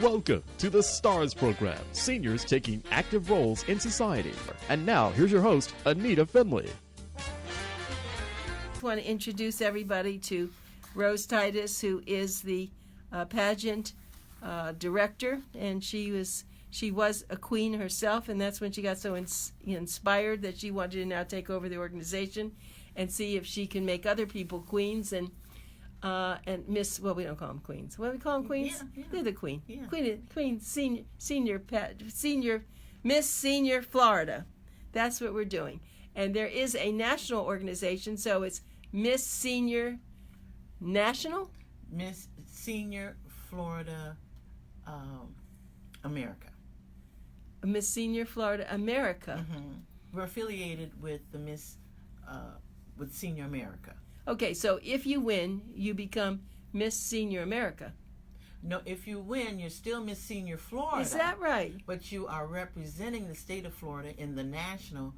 Welcome to the STARS program, seniors taking active roles in society. And now, here's your host, ANITA FINLEY. I want to introduce everybody to Rose TYDUS, who is the pageant director, and she was a queen herself, and that's when she got so inspired that she wanted to now take over the organization and see if she can make other people queens and Miss. Well, we don't call them queens. What do we call them, queens? Yeah. They're the queen. Yeah. Queen, senior, Miss Senior Florida. That's what we're doing. And there is a national organization, so it's Miss Senior National? Miss Senior Florida America. Miss Senior Florida America. Mm-hmm. We're affiliated with the with Senior America. Okay, so if you win, you become Miss Senior America. No, if you win, you're still Miss Senior Florida. Is that right? But you are representing the state of Florida in the national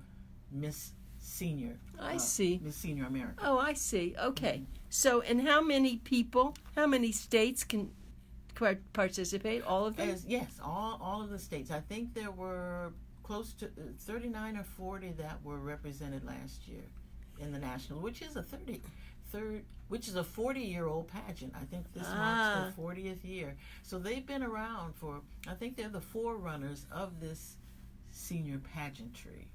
Miss Senior. I see. Miss Senior America. Oh, I see. Okay. So, and how many states can participate? All of them? Yes, all of the states. I think there were close to 39 or 40 that were represented last year in the national, which is a 40-year-old pageant. I think this marks the 40th year. So they've been around for, I think they're the forerunners of this senior pageantry.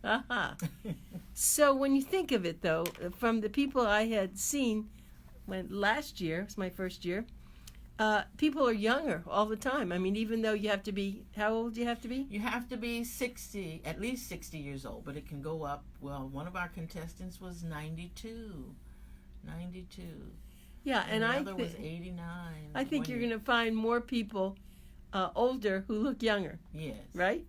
So when you think of it, though, from the people I had seen when last year, it was my first year, people are younger all the time. I mean, even though you have to be, how old do you have to be? You have to be 60, at least 60 years old, but it can go up. Well, one of our contestants was 92. Yeah, and the other was 89. I think you're going to find more people older who look younger. Yes. Right?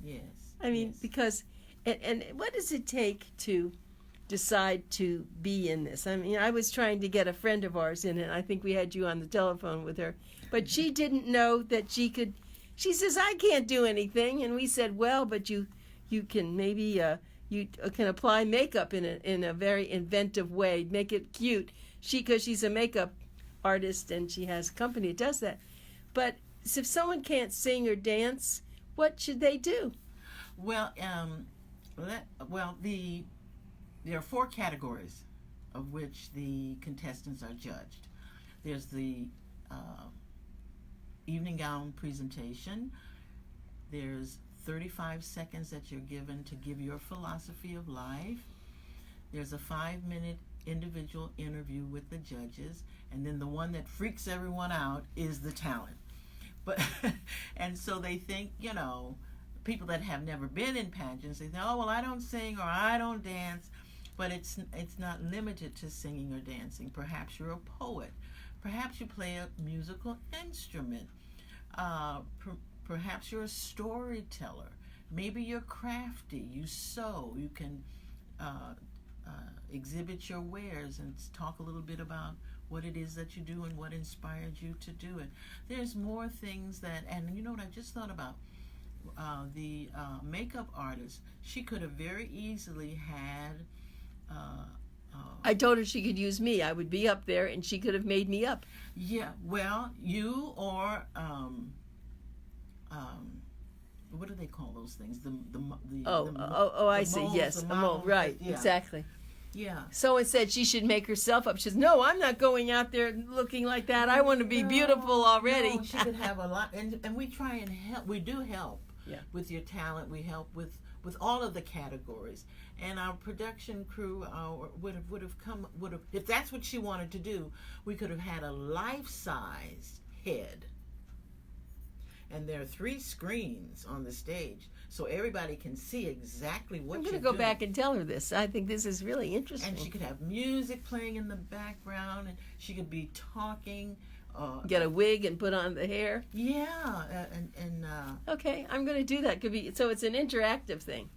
Yes. I mean, yes. Because, and what does it take to decide to be in this? I mean, I was trying to get a friend of ours in it. I think we had you on the telephone with her. But she didn't know that she could. She says, I can't do anything. And we said, well, but you can maybe, you can apply makeup in a very inventive way, make it cute. Because she's a makeup artist and she has a company that does that. But if someone can't sing or dance, what should they do? Well, there are 4 categories of which the contestants are judged. There's the evening gown presentation. There's 35 seconds that you're given to give your philosophy of life. There's a 5-minute individual interview with the judges, and then the one that freaks everyone out is the talent. But and so they think, people that have never been in pageants, they think, oh, well, I don't sing or I don't dance. But it's not limited to singing or dancing. Perhaps you're a poet. Perhaps you play a musical instrument. Perhaps you're a storyteller. Maybe you're crafty. You sew. You can exhibit your wares and talk a little bit about what it is that you do and what inspired you to do it. There's more things that, and you know what I just thought about? The makeup artist, she could have very easily had I told her she could use me. I would be up there, and she could have made me up. Yeah, well, you or what do they call those things? I see. moles, Yes, the a mole. models, Right, yeah. exactly. Yeah. Someone said she should make herself up. She says, "No, I'm not going out there looking like that. I want to be beautiful already." No, she could have a lot, and we try and help. We do help with your talent. We help with all of the categories, and our production crew would have if that's what she wanted to do, we could have had a life-size head. And there are 3 screens on the stage, so everybody can see exactly what you're doing. I'm going to go back and tell her this. I think this is really interesting. And she could have music playing in the background, and she could be talking. Get a wig and put on the hair. Yeah, okay, I'm going to do that. So it's an interactive thing.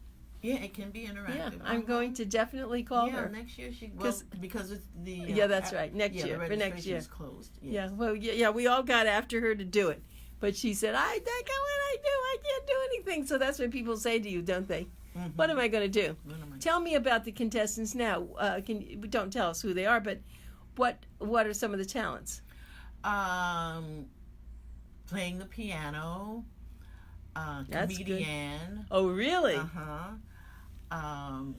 Yeah, it can be interactive. Yeah, I'm going to definitely call her. Yeah, next year because it's the yeah, that's right. Next year, the for next year. is closed. Yes. Yeah, well, yeah, we all got after her to do it, but she said, "I can't do anything." So that's what people say to you, don't they? Mm-hmm. What am I going to do? Tell me about the contestants now. Don't tell us who they are, but what are some of the talents? playing the piano, That's good. comedian, Oh, really?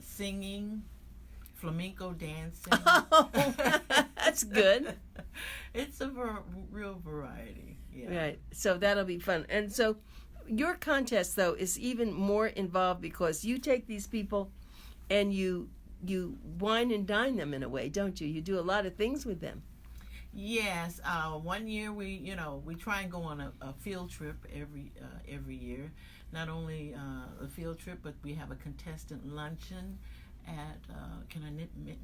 Singing, flamenco dancing. Oh, that's good. It's a real variety. Yeah. Right. So that'll be fun. And so your contest, though, is even more involved because you take these people and you wine and dine them in a way, don't you? You do a lot of things with them. Yes. One year we try and go on a field trip every year. Not only a field trip, but we have a contestant luncheon at, can I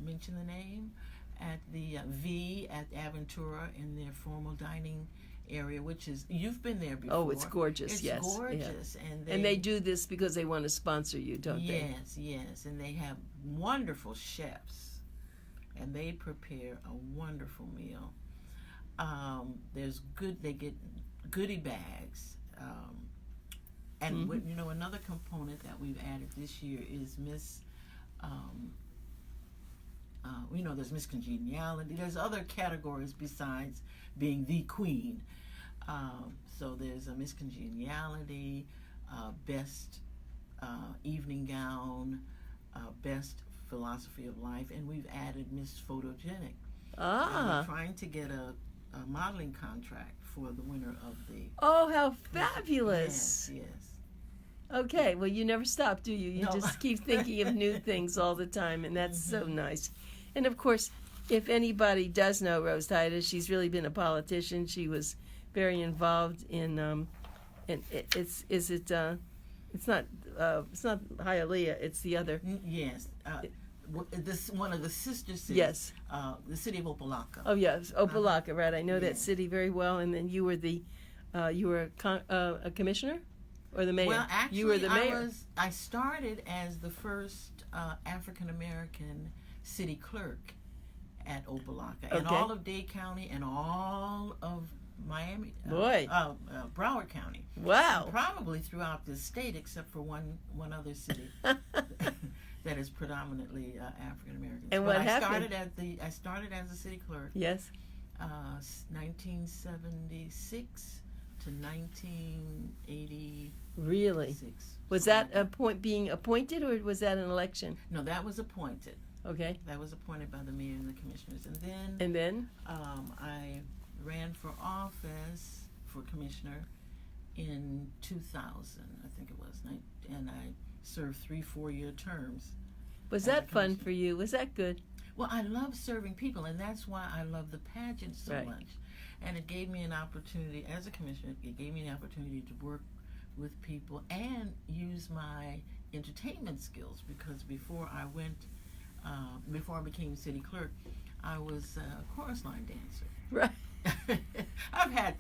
mention the name? At the V at Aventura in their formal dining area, which is, you've been there before. Oh, it's gorgeous, yes. It's gorgeous. Yeah. And they do this because they want to sponsor you, don't they? Yes. And they have wonderful chefs, and they prepare a wonderful meal. They get goodie bags. And another component that we've added this year is Miss, there's Miss Congeniality. There's other categories besides being the queen. So there's a Miss Congeniality, best evening gown, best philosophy of life, and we've added Miss Photogenic. We're trying to get a modeling contract for the winner of the... Oh, how fabulous. Yes. Okay, well, you never stop, do you? You No. just keep thinking of new things all the time, and that's so nice. And, of course, if anybody does know Rose TYDUS, she's really been a politician. She was very involved in it's not Hialeah, it's the other. Yes. This one of the sister cities. Yes. The city of Opelika. Oh, yes, Opelika, right. I know that city very well. And then you were a commissioner or the mayor? Well, actually, you were the mayor. I started as the first African-American city clerk at Opelika. And all of Dade County and all of Miami. Broward County. Wow. And probably throughout the state except for one other city. That is predominantly African American. And what happened? I started as a city clerk. Yes. 1976 to 1980. Really? Was that being appointed, or was that an election? No, that was appointed. Okay. That was appointed by the mayor and the commissioners, and then I ran for office for commissioner in 2000, I think it was, and I served 3 4-year terms. Was that fun for you? Was that good? Well, I love serving people, and that's why I love the pageant so much. And it gave me an opportunity, as a commissioner, it gave me an opportunity to work with people and use my entertainment skills, because before I became city clerk, I was a chorus line dancer. Right.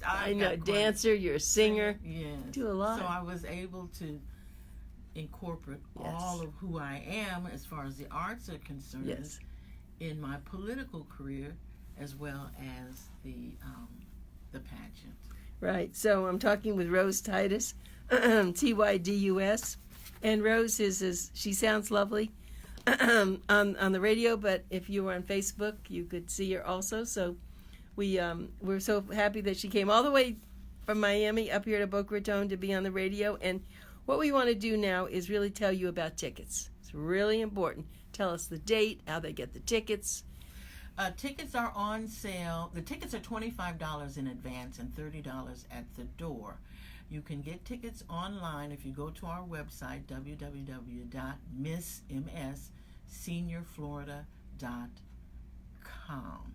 I know, dancer, you're a singer. Yes. Do a lot. So I was able to incorporate all of who I am as far as the arts are concerned in my political career, as well as the pageant. Right. So I'm talking with Rose TYDUS, TYDUS, and Rose she sounds lovely on the radio, but if you were on Facebook, you could see her also. So we're so happy that she came all the way from Miami up here to Boca Raton to be on the radio. And what we want to do now is really tell you about tickets. It's really important. Tell us the date, how they get the tickets. Tickets are on sale. The tickets are $25 in advance and $30 at the door. You can get tickets online if you go to our website, www.missseniorflorida.com.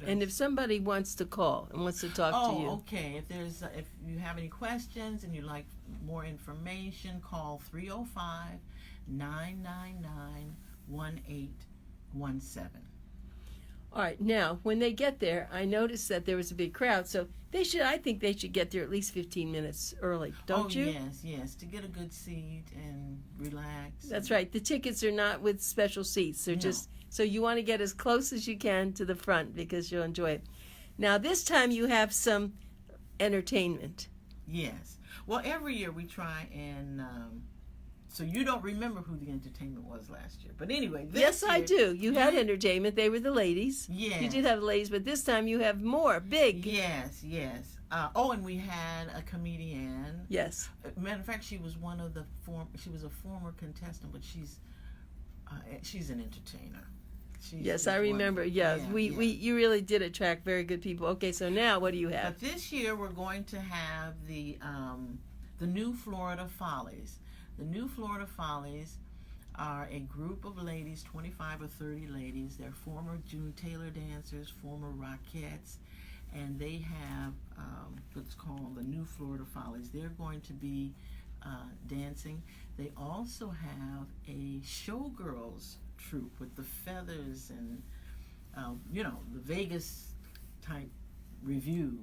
And if somebody wants to call and wants to talk to you. Okay. If you have any questions and you'd like more information, call 305-999-1817. All right. Now, when they get there, I noticed that there was a big crowd, so I think they should get there at least 15 minutes early, don't you? Yes, to get a good seat and relax. That's right. The tickets are not with special seats. They're just, so you want to get as close as you can to the front because you'll enjoy it. Now, this time you have some entertainment. Yes. Well, every year we try and So you don't remember who the entertainment was last year. But anyway, this Yes, year, I do. You had entertainment. They were the ladies. Yes. You did have the ladies, but this time you have more. Big. Yes, yes. And we had a comedian. Yes. Matter of fact, she was she was a former contestant, but she's an entertainer. Yes, I remember. Yes, you really did attract very good people. Okay, so now what do you have? But this year we're going to have the New Florida Follies. The New Florida Follies are a group of ladies, 25 or 30 ladies. They're former June Taylor dancers, former Rockettes, and they have what's called the New Florida Follies. They're going to be dancing. They also have a showgirls troupe with the feathers and the Vegas type review.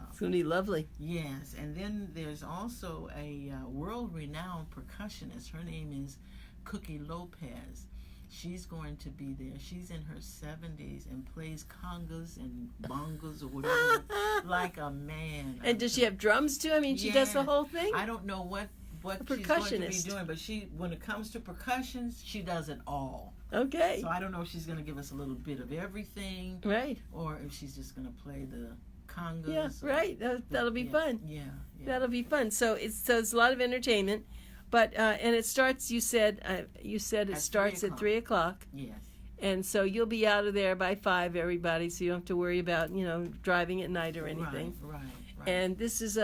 It's going to be lovely. Yes, and then there's also a world-renowned percussionist. Her name is Cookie Lopez. She's going to be there. She's in her 70s and plays congas and bongos or whatever like a man. And does she have drums too? I mean, she does the whole thing? I don't know what she's going to be doing, but when it comes to percussions, she does it all. Okay. So I don't know if she's going to give us a little bit of everything. Right. Or if she's just going to play the congas. Yeah, right. That'll be fun. Yeah. That'll be fun. So it's a lot of entertainment, but and it starts. You said it starts at 3 o'clock. Yes. And so you'll be out of there by 5, everybody. So you don't have to worry about driving at night or anything. Right. And this is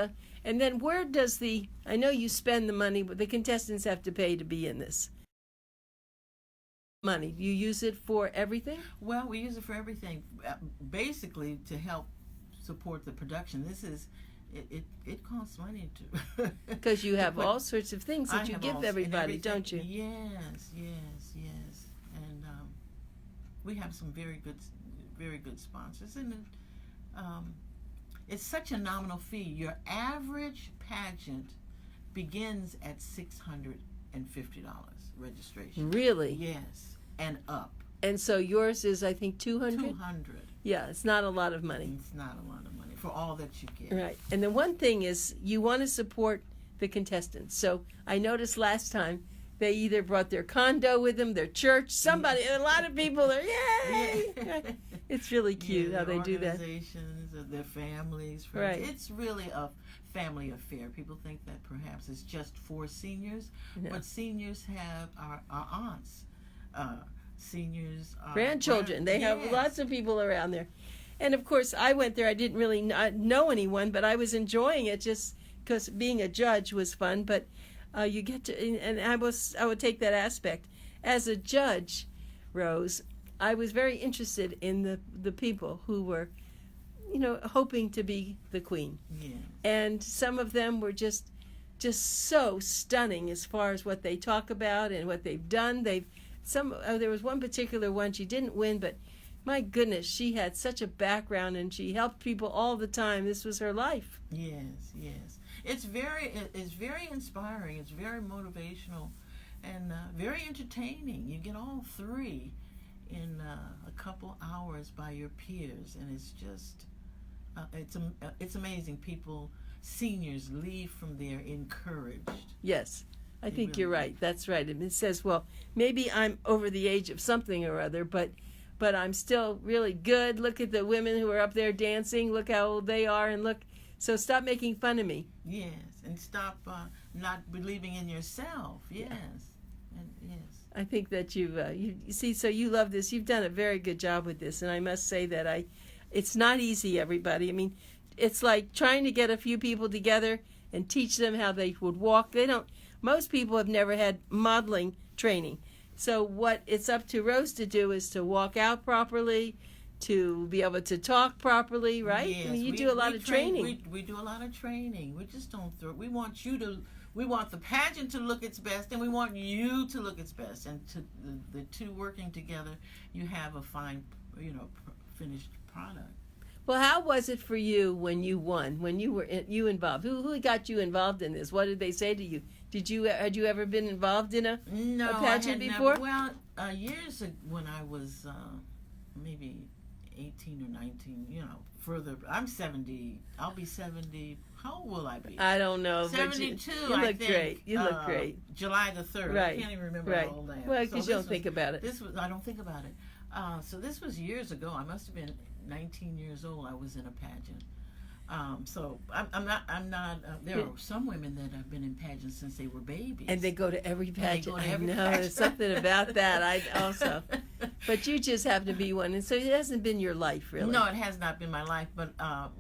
and then where does I know you spend the money, but the contestants have to pay to be in this. Money. You use it for everything? Well, we use it for everything. Basically to help support the production. This is it costs money to because you have all sorts of things that you give everybody, don't you? Yes, and we have some very good sponsors, and it's such a nominal fee. Your average pageant begins at $650 registration. Really? Yes, and up. And so yours is, I think, $200? $200. Yeah, it's not a lot of money. It's not a lot of money for all that you get. Right. And the one thing is you want to support the contestants. So I noticed last time they either brought their condo with them, their church, somebody, a lot of people are, yay! Yeah. It's really cute how they do that. Organizations, their families, friends. Right. It's really a family affair. People think that perhaps it's just for seniors, but seniors have our aunts. Seniors, grandchildren. They have lots of people around there. And of course, I went there. I didn't really know anyone, but I was enjoying it just because being a judge was fun. But you get to, and I would take that aspect as a judge, Rose. I was very interested in the people who were, hoping to be the queen. Yeah. And some of them were just so stunning as far as what they talk about and what they've done. There was one particular one, she didn't win, but my goodness, she had such a background and she helped people all the time. This was her life. Yes. It's very inspiring. It's very motivational and very entertaining. You get all three in a couple hours by your peers, and it's just it's amazing. Seniors leave from there encouraged. Yes. I think you're right. That's right. And it says, well, maybe I'm over the age of something or other, but I'm still really good. Look at the women who are up there dancing. Look how old they are, and look. So stop making fun of me. Yes, and stop not believing in yourself. Yes, and yes. I think that you see. So you love this. You've done a very good job with this, and I must say that it's not easy. Everybody. I mean, it's like trying to get a few people together and teach them how they would walk. Most people have never had modeling training. So what it's up to Rose to do is to walk out properly, to be able to talk properly, right? Yes, I mean, you do a lot of training. We do a lot of training. We just don't throw. We want the pageant to look its best, and we want you to look its best. And the two working together, you have a fine, finished product. Well, how was it for you when you won? When you were involved? Who got you involved in this? What did they say to you? Had you ever been involved in a pageant before? Well, years ago, when I was maybe 18 or 19, further. I'm 70. I'll be 70. How old will I be? I don't know. 72, but you I look think. great. You look great. July the 3rd. Right. I can't even remember Right. how old I am. Well, because you don't think about it. I don't think about it. So this was years ago. I must have been 19 years old. I was in a pageant. So I'm not. There are some women that have been in pageants since they were babies, And they go to every pageant. I know. pageant. There's something about that. I also. But you just happen to be one, and so it hasn't been your life, really. No, it has not been my life. But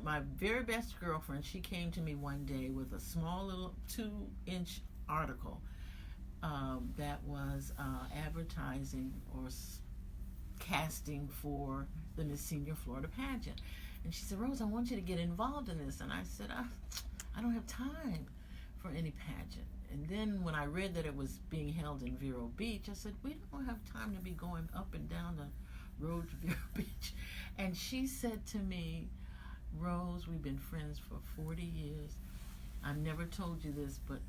my very best girlfriend, she came to me one day with a small little 2-inch article that was advertising or casting for the Miss Senior Florida pageant. And she said, Rose, I want you to get involved in this. And I said, I don't have time for any pageant. And then when I read that it was being held in Vero Beach, I said, we don't have time to be going up and down the road to Vero Beach. And she said to me, Rose, we've been friends for 40 years. I've never told you this, but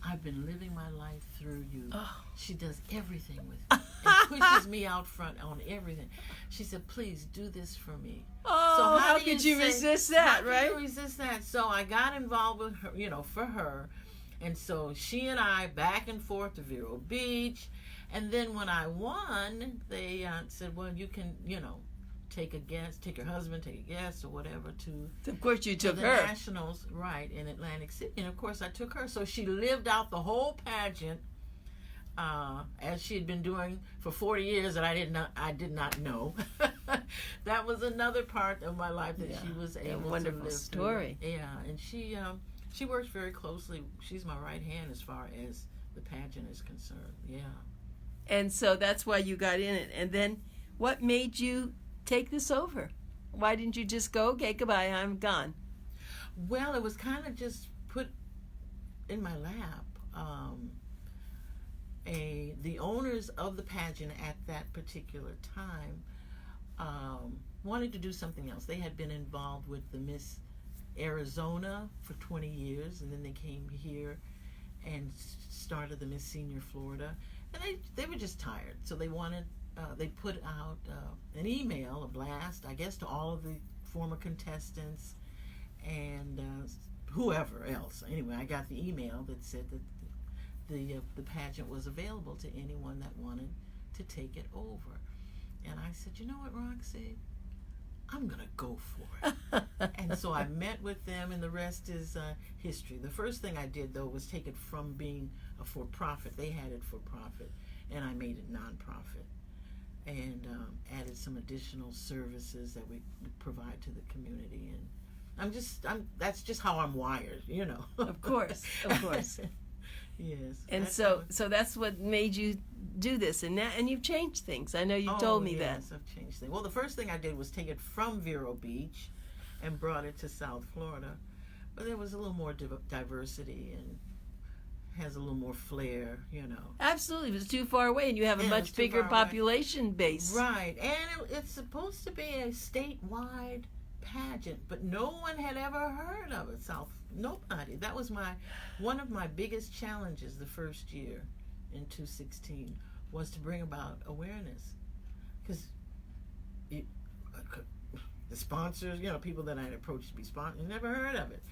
I've been living my life through you. Oh. She does everything with me and pushes me out front on everything. She said, please do this for me. Oh, So how could you resist that, right? How could you resist that? So I got involved with her, for her. And so she and I back and forth to Vero Beach. And then when I won, they said, well, you can, take your husband, take a guest or whatever to Of course you took the her. Nationals, right, in Atlantic City. And of course I took her. So she lived out the whole pageant as she had been doing for 40 years that I did not know. That was another part of my life that she was able to live wonderful story. through. Yeah, and she works very closely. She's my right hand as far as the pageant is concerned. Yeah. And so that's why you got in it. And then what made you take this over? Why didn't you just go, okay, goodbye, I'm gone? Well, it was kind of just put in my lap. The owners of the pageant at that particular time wanted to do something else. They had been involved with the Miss Arizona for 20 years, and then they came here and started the Miss Senior Florida. And they were just tired, so they wanted. They put out an email, a blast, I guess, to all of the former contestants and whoever else. Anyway, I got the email that said that the pageant was available to anyone that wanted to take it over. And I said, you know what, Roxy? I'm going to go for it. And so I met with them, and the rest is history. The first thing I did, though, was take it from being a for-profit. They had it for-profit, and I made it non-profit. And added some additional services that we provide to the community, and that's just how I'm wired, Of course. Yes. And so that's what made you do this, and you've changed things. I know you told me that. Yes, I've changed things. Well, the first thing I did was take it from Vero Beach, and brought it to South Florida, but there was a little more diversity and has a little more flair, Absolutely. It was too far away, and you have a much bigger population base. Right. And it's supposed to be a statewide pageant, but no one had ever heard of it. Nobody. That was one of my biggest challenges the first year in 2016 was to bring about awareness. Because the sponsors, people that I'd approached to be sponsors, never heard of it.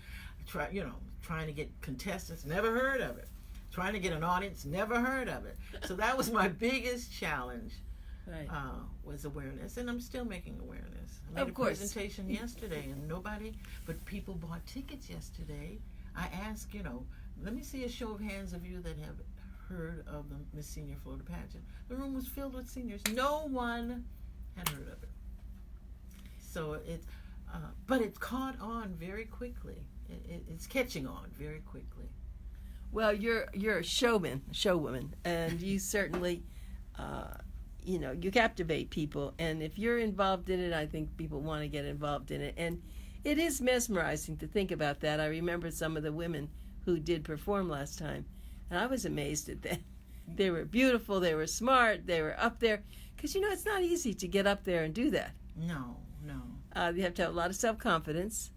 Trying to get contestants, never heard of it. Trying to get an audience, never heard of it. So that was my biggest challenge, Right. Was awareness. And I'm still making awareness. I made Of course. a presentation yesterday, and but people bought tickets yesterday. I asked, let me see a show of hands of you that have heard of the Miss Senior Florida pageant. The room was filled with seniors. No one had heard of it. So but it caught on very quickly. It's catching on very quickly. Well, you're a showwoman, and you certainly, you captivate people. And if you're involved in it, I think people want to get involved in it. And it is mesmerizing to think about that. I remember some of the women who did perform last time, and I was amazed at them. They were beautiful, they were smart, they were up there. Because, it's not easy to get up there and do that. No. You have to have a lot of self-confidence.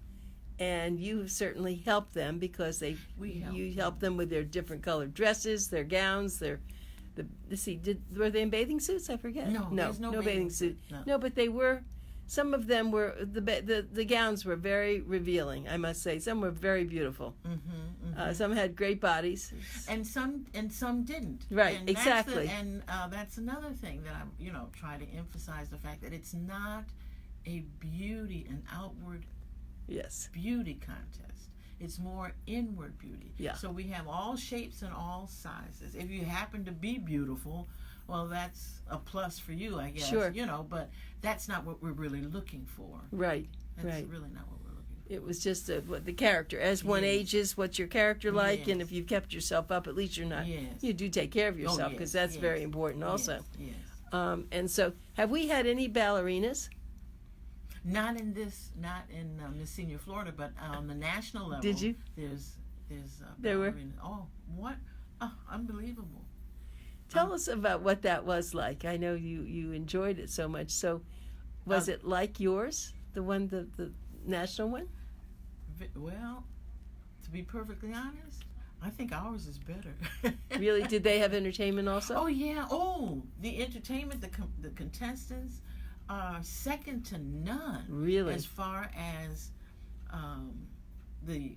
And you certainly help them because you help them with their different colored dresses, their gowns, were they in bathing suits? I forget. No, there's no bathing suit. No. No, but they were some of them were the gowns were very revealing. I must say, some were very beautiful. Some had great bodies, and some didn't. Right, and exactly. That's another thing that I'm try to emphasize the fact that it's not an outward yes, beauty contest. It's more inward beauty. Yeah. So we have all shapes and all sizes. If you happen to be beautiful, well, that's a plus for you, I guess. Sure. But that's not what we're really looking for. Right. That's right. really not what we're looking for. It was just what the character. As one Yes. ages, what's your character like, Yes. and if you've kept yourself up, at least you're not. Yes. You do take care of yourself, because yes, that's yes. very important also. Yes. And so, have we had any ballerinas? Not in Miss Senior Florida, but on the national level. Did you? There's There were? ballerina. Oh, what? Oh, unbelievable. Tell us about what that was like. I know you enjoyed it so much. So, was it like yours, the national one? Well, to be perfectly honest, I think ours is better. Really? Did they have entertainment also? Oh yeah. Oh, the entertainment, the contestants are second to none. Really? As far as the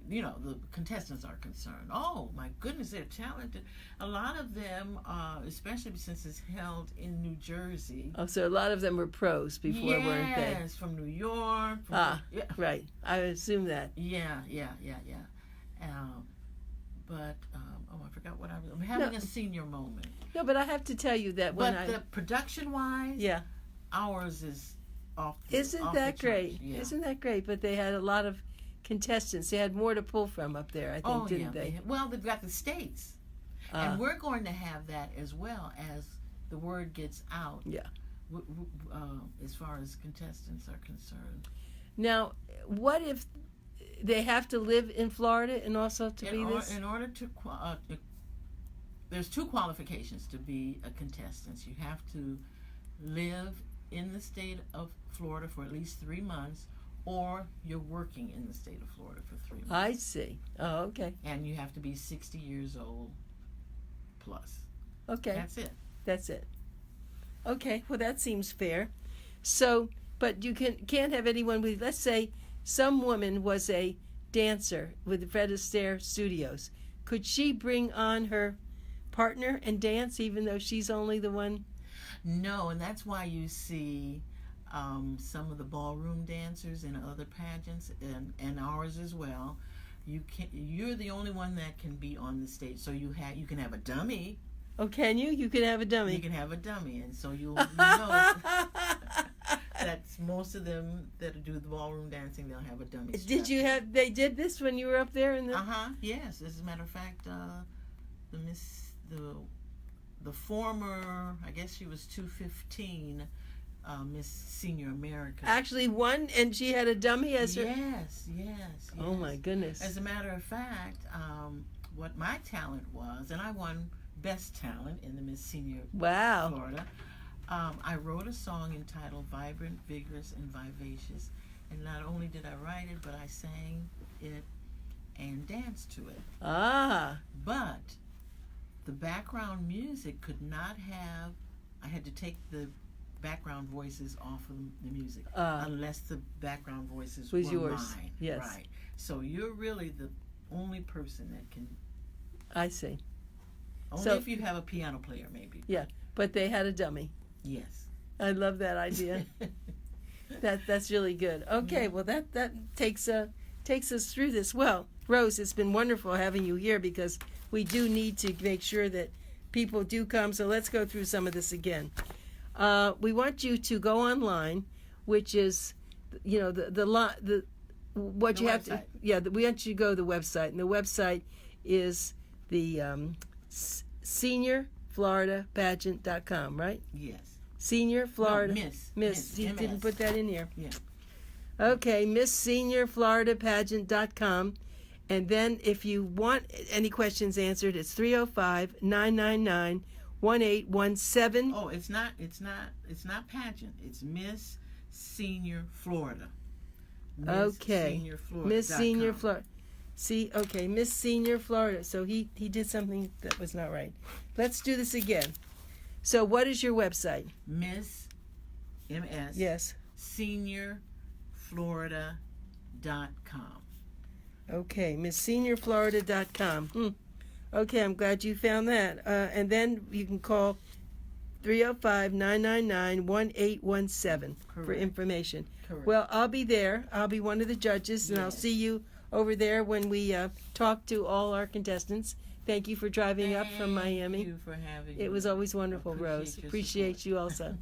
contestants are concerned. Oh my goodness, they're talented. A lot of them, especially since it's held in New Jersey. Oh, so a lot of them were pros before, weren't they? Yes, from New York. Yeah. Right. I assume that. Yeah. But I forgot what I'm having a senior moment. No, but I have to tell you that the production-wise, yeah, ours is off. Isn't that great? Yeah. Isn't that great? But they had a lot of contestants. They had more to pull from up there, I think, didn't they? Well, they've got the states, and we're going to have that as well as the word gets out. Yeah. As far as contestants are concerned. Now, what if they have to live in Florida and also to be this? In order to, there's two qualifications to be a contestant. You have to live in the state of Florida for at least 3 months, or you're working in the state of Florida for 3 months. I see. Oh, okay. And you have to be 60 years old plus. Okay. That's it. That's it. Okay. Well, that seems fair. So, but you can't have anyone with, let's say, some woman was a dancer with Fred Astaire Studios. Could she bring on her partner and dance even though she's only the one? No, and that's why you see some of the ballroom dancers in other pageants and ours as well. You're the only one that can be on the stage. So you can have a dummy. Oh, can you? You can have a dummy. You can have a dummy, and so you'll know that's most of them that do the ballroom dancing. They'll have a dummy. Did you have? They did this when you were up there in the. Yes, as a matter of fact, the former, I guess she was 215, Miss Senior America. Actually won, and she had a dummy as her. Yes. Oh my goodness. As a matter of fact, what my talent was, and I won Best Talent in the Miss Senior Florida. I wrote a song entitled "Vibrant, Vigorous, and Vivacious," and not only did I write it, but I sang it and danced to it. But the background music could not have. I had to take the background voices off of the music unless the background voices was were yours. mine. Yes. Right. So you're really the only person that can. I see. Only So- if you have a piano player, maybe. Yeah, but they had a dummy. Yes. I love that idea. That's really good. Okay, well that takes us through this. Well, Rose, it's been wonderful having you here because we do need to make sure that people do come. So let's go through some of this again. We want you to go online, which is, we want you to go to the website, and the website is the seniorfloridapageant.com, right? Yes. Senior Florida. No, Miss. He MS. didn't put that in here. Yeah. Okay, MissSeniorFloridaPageant.com. And then if you want any questions answered, it's 305-999-1817. Oh, it's not pageant. It's Miss Senior Florida. Okay. Miss Senior Florida. See, okay, Miss Senior Florida. So he did something that was not right. Let's do this again. So what is your website? Miss MS. Yes. MissSeniorFlorida.com. Okay, MissSeniorFlorida.com. Okay, I'm glad you found that. And then you can call 305-999-1817 for Correct. information. Correct. Well, I'll be there. I'll be one of the judges, and I'll Yes. see you over there when we talk to all our contestants. Thank you for driving up from Miami. Thank you for having me. It was always wonderful, Appreciate Rose. your Appreciate support. you also.